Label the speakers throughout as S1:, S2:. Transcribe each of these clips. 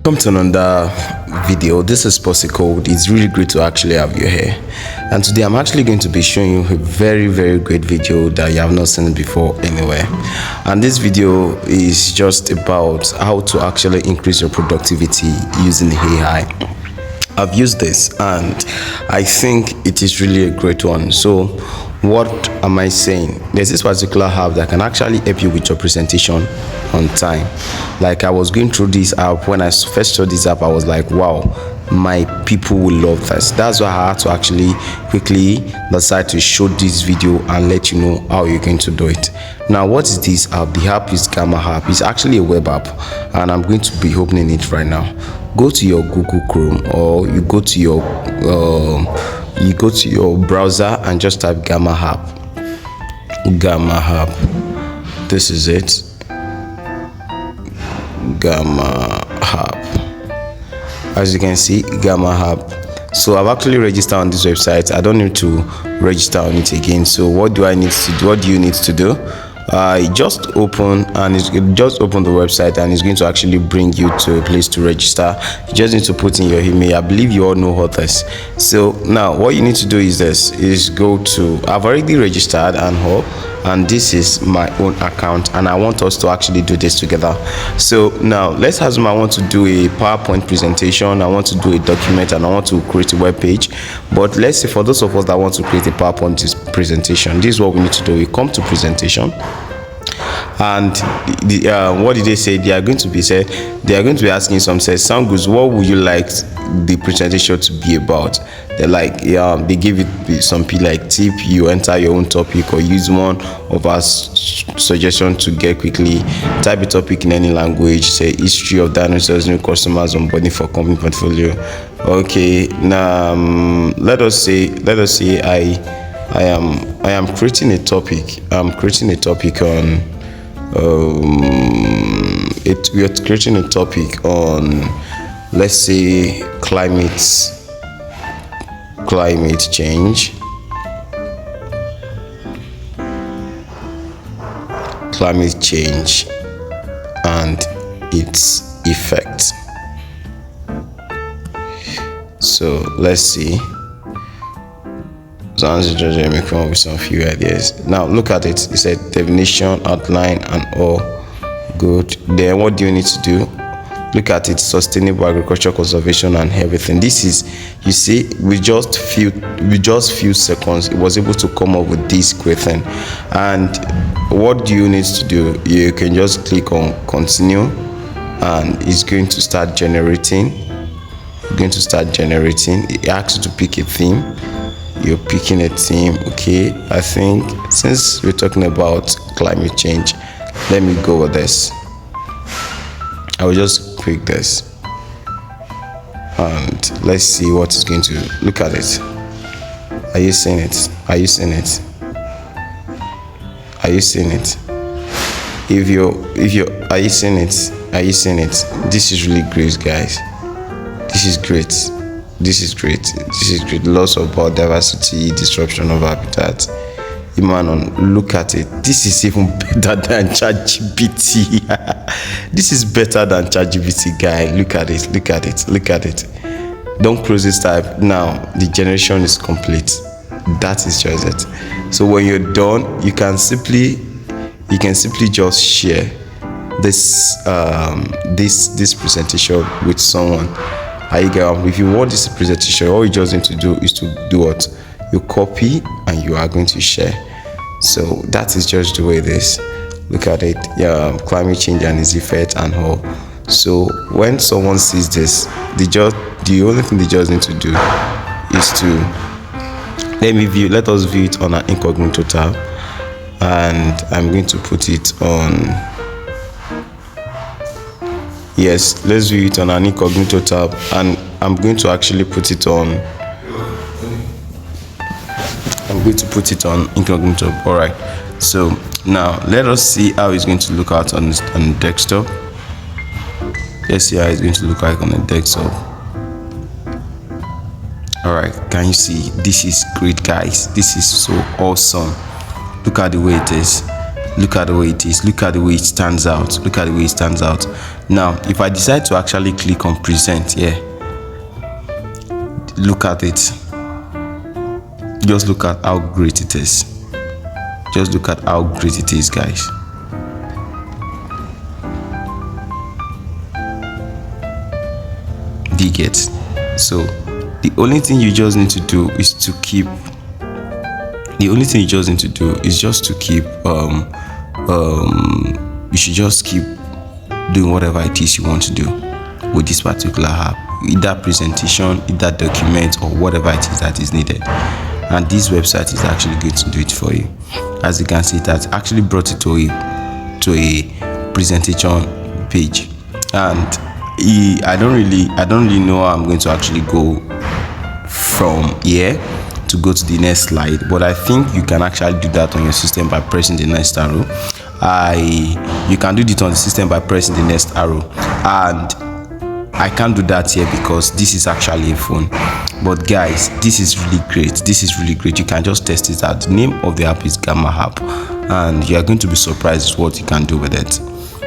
S1: Welcome to another video. This is Posse Code. It's really great to actually have you here, and today I'm actually going to be showing you a very great video that you have not seen before anywhere. And this video is just about how to actually increase your productivity using AI. I've used this and I think it is really a great one. So what am I saying? There's this particular app that can actually help you with your presentation on time. Like, I was going through this app. When I first saw this app, I was like, wow, my people will love this. That's why I had to actually quickly decide to show this video and let you know how you're going to do it. Now, what is this app? The app is Gamma app. It's actually a web app, and I'm going to be opening it right now. Go to your Google Chrome, or you go to your browser and just type Gamma app. Gamma app. This is it. Gamma app. As you can see, Gamma app. So I've actually registered on this website. I don't need to register on it again. So what do I need to do? What do you need to do? Just open the website, and it's going to actually bring you to a place to register. You just need to put in your email. I believe you all know this. So now what you need to do is go to, I've already registered and this is my own account, and I want us to actually do this together. So now let's assume I want to do a PowerPoint presentation, I want to do a document, and I want to create a web page. But let's say for those of us that want to create a PowerPoint presentation, this is what we need to do. We come to presentation, and what did they say? They are going to be asking some, sound good, what would you like the presentation to be about? They're like, they give it some like tip. You enter your own topic or use one of our suggestions to get quickly. Type a topic in any language. Say history of dinosaurs, new customers, onboarding for company portfolio. Okay, now let us say I am creating a topic. I'm creating a topic on we are creating a topic on, let's say, climate change, and its effects. So let's see. So I'm may come up with some few ideas. Now look at it. It said definition, outline, and all good. Then what do you need to do? Look at it. Sustainable agriculture, conservation, and everything. This is, you see, with just few seconds, it was able to come up with this great thing. And what do you need to do? You can just click on continue, and it's going to start generating. It asks you to pick a theme. You're picking a theme. Okay, I think since we're talking about climate change, let me go with this. I will just click this, and let's see what is going to look at it. Are you seeing it? Are you seeing it? Are you seeing it? If you are you seeing it? Are you seeing it? This is really great, guys. This is great. Loss of biodiversity, disruption of habitat. Look at it. This is even better than chatgpt. This is better than chatgpt, guy. Look at it. Don't close this tab. Now the generation is complete. That is just it. So when you're done, you can simply just share this presentation with someone. If you want this presentation, all you just need to do is to do what? You copy and you are going to share. So that is just the way it is. Look at it. Climate change and its effect and all. So when someone sees this, the only thing they just need to do is to let us view it on an incognito tab, and I'm going to put it on. Yes, let's view it on an incognito tab, and I'm going to actually put it on. Incognito. All right. So now let us see how it's going to look out on the desktop. Let's see how it's going to look like on the desktop. All right. Can you see? This is great, guys. This is so awesome. Look at the way it is. Look at the way it is. Look at the way it stands out. Look at the way it stands out. Now if I decide to actually click on present here, look at it. Just look at how great it is. Just look at how great it is, guys. Do you get? So the only thing you just need to do is to keep you should just keep doing whatever it is you want to do with this particular app, either presentation, either document, or whatever it is that is needed. And this website is actually going to do it for you. As you can see, it has actually brought it to a presentation page. And I don't really know how I'm going to actually go from here to go to the next slide, but I think you can actually do that on your system by pressing the next arrow. You can do it on the system by pressing the next arrow, and I can't do that here because this is actually a phone. But guys, this is really great. You can just test it out. The name of the app is Gamma App, and you are going to be surprised what you can do with it.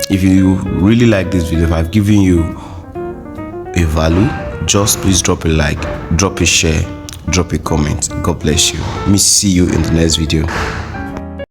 S1: If you really like this video, if I've given you a value, just please drop a like, drop a share, drop a comment. God bless you. Me see you in the next video.